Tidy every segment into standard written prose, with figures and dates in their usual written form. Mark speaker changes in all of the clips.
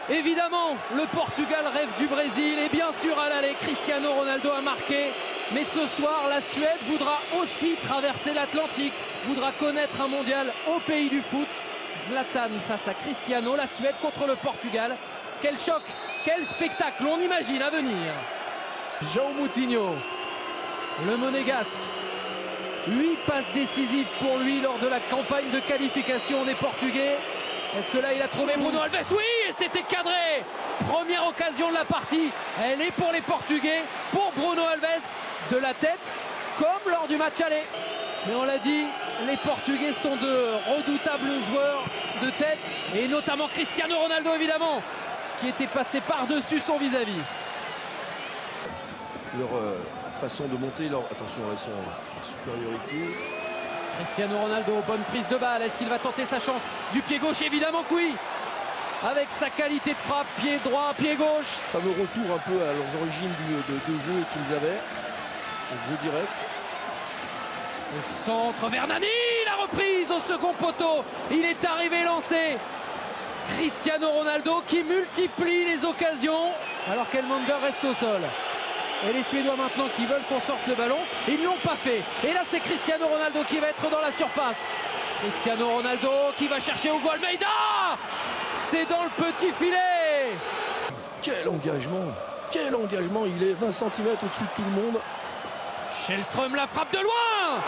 Speaker 1: Évidemment, le Portugal rêve du Brésil et bien sûr à l'aller, Cristiano Ronaldo a marqué. Mais ce soir, la Suède voudra aussi traverser l'Atlantique, voudra connaître un mondial au pays du foot. Zlatan face à Cristiano, la Suède contre le Portugal. Quel choc, quel spectacle on imagine à venir. João Moutinho, le Monégasque. 8 passes décisives pour lui lors de la campagne de qualification des Portugais. Est-ce que là il a trouvé Bruno Alves? Oui, et c'était cadré. Première occasion de la partie, elle est pour les Portugais, pour Bruno Alves, de la tête, comme lors du match aller. Mais on l'a dit, les Portugais sont de redoutables joueurs de tête, et notamment Cristiano Ronaldo évidemment, qui était passé par-dessus son vis-à-vis.
Speaker 2: Leur façon de monter, attention, ils sont en supériorité.
Speaker 1: Cristiano Ronaldo, bonne prise de balle, est-ce qu'il va tenter sa chance du pied gauche? Évidemment que oui, avec sa qualité de frappe, pied droit, pied gauche.
Speaker 2: Fameux retour un peu à leurs origines de jeu qu'ils avaient, au jeu direct.
Speaker 1: Au centre, vers Nani, la reprise au second poteau, il est arrivé lancé. Cristiano Ronaldo qui multiplie les occasions, alors qu'Elmander reste au sol. Et les Suédois maintenant qui veulent qu'on sorte le ballon, ils ne l'ont pas fait. Et là c'est Cristiano Ronaldo qui va être dans la surface. Cristiano Ronaldo qui va chercher Hugo Almeida. C'est dans le petit filet.
Speaker 2: Quel engagement il est 20 cm au-dessus de tout le monde.
Speaker 1: Schellström la frappe de loin.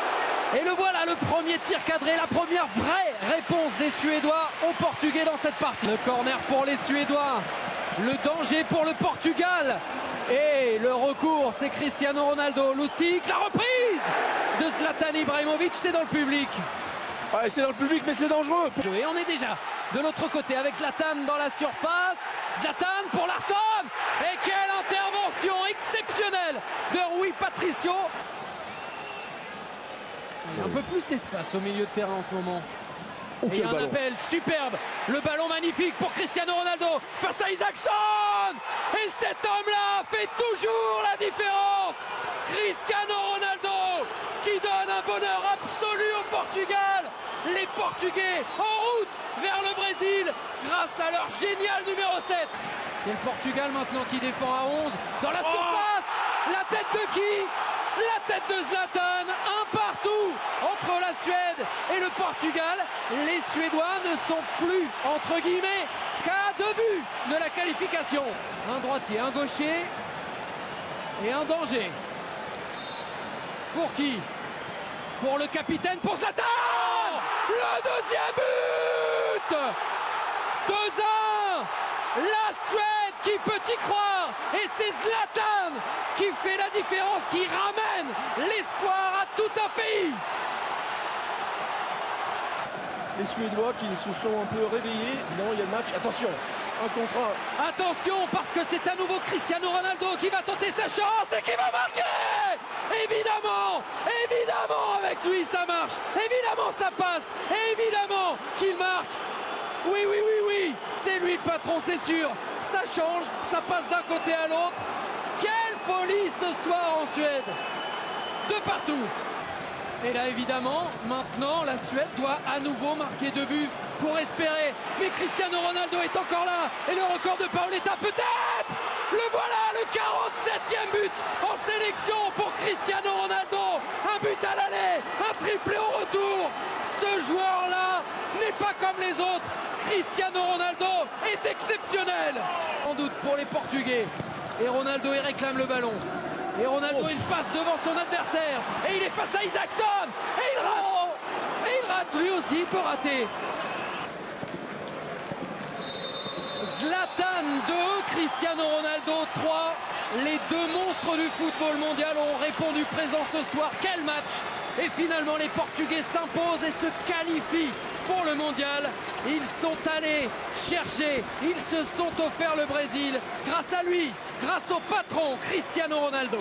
Speaker 1: Et le voilà, le premier tir cadré, la première vraie réponse des Suédois aux Portugais dans cette partie. Le corner pour les Suédois, le danger pour le Portugal. Et le recours, c'est Cristiano Ronaldo. Lustig, la reprise de Zlatan Ibrahimovic, c'est dans le public.
Speaker 2: Ah, c'est dans le public, mais c'est dangereux.
Speaker 1: Et on est déjà de l'autre côté avec Zlatan dans la surface. Zlatan pour Larsson. Et quelle intervention exceptionnelle de Rui Patricio. Il y a un peu plus d'espace au milieu de terrain en ce moment. Et il y a un appel superbe. Le ballon magnifique pour Cristiano Ronaldo face à Isaacson. Et cet homme-là fait toujours la différence. Cristiano Ronaldo qui donne un bonheur absolu au Portugal. Les Portugais en route vers le Brésil grâce à leur génial numéro 7. C'est le Portugal maintenant qui défend à 11 dans la surface. La tête de qui? La tête de Zlatan, un partout entre la Suède et le Portugal. Les Suédois ne sont plus, entre guillemets, qu'à 2 buts de la qualification. Un droitier, un gaucher et un danger. Pour qui? Pour le capitaine, pour Zlatan. Le deuxième but. 2-1. La Suède qui peut y croire. Et c'est Zlatan qui fait la différence, qui ramène l'espoir à tout un pays.
Speaker 2: Les Suédois qui se sont un peu réveillés. Non, il y a le match. Attention, un contre un.
Speaker 1: Attention, parce que c'est à nouveau Cristiano Ronaldo qui va tenter sa chance et qui va marquer. Évidemment, avec lui ça marche. Évidemment ça passe. Évidemment qu'il marque. Oui, c'est lui le patron, c'est sûr. Ça change, ça passe d'un côté à l'autre. Quelle folie ce soir en Suède. De partout. Et là évidemment, maintenant la Suède doit à nouveau marquer 2 buts pour espérer. Mais Cristiano Ronaldo est encore là. Et le record de Paoletta peut-être. Le voilà, le 47e but en sélection pour Cristiano Ronaldo. Un but à l'aller, un triplé au retour. Ce joueur-là n'est pas comme les autres. Cristiano Ronaldo est exceptionnel. Sans doute pour les Portugais. Et Ronaldo il réclame le ballon. Et Ronaldo il passe devant son adversaire. Et il est face à Isaacson. Et il rate. Et il rate, lui aussi il peut rater. Zlatan 2, Cristiano Ronaldo 3. Les deux monstres du football mondial ont répondu présent ce soir. Quel match! Et finalement les Portugais s'imposent et se qualifient pour le mondial. Ils sont allés chercher, ils se sont offerts le Brésil grâce à lui, grâce au patron Cristiano Ronaldo.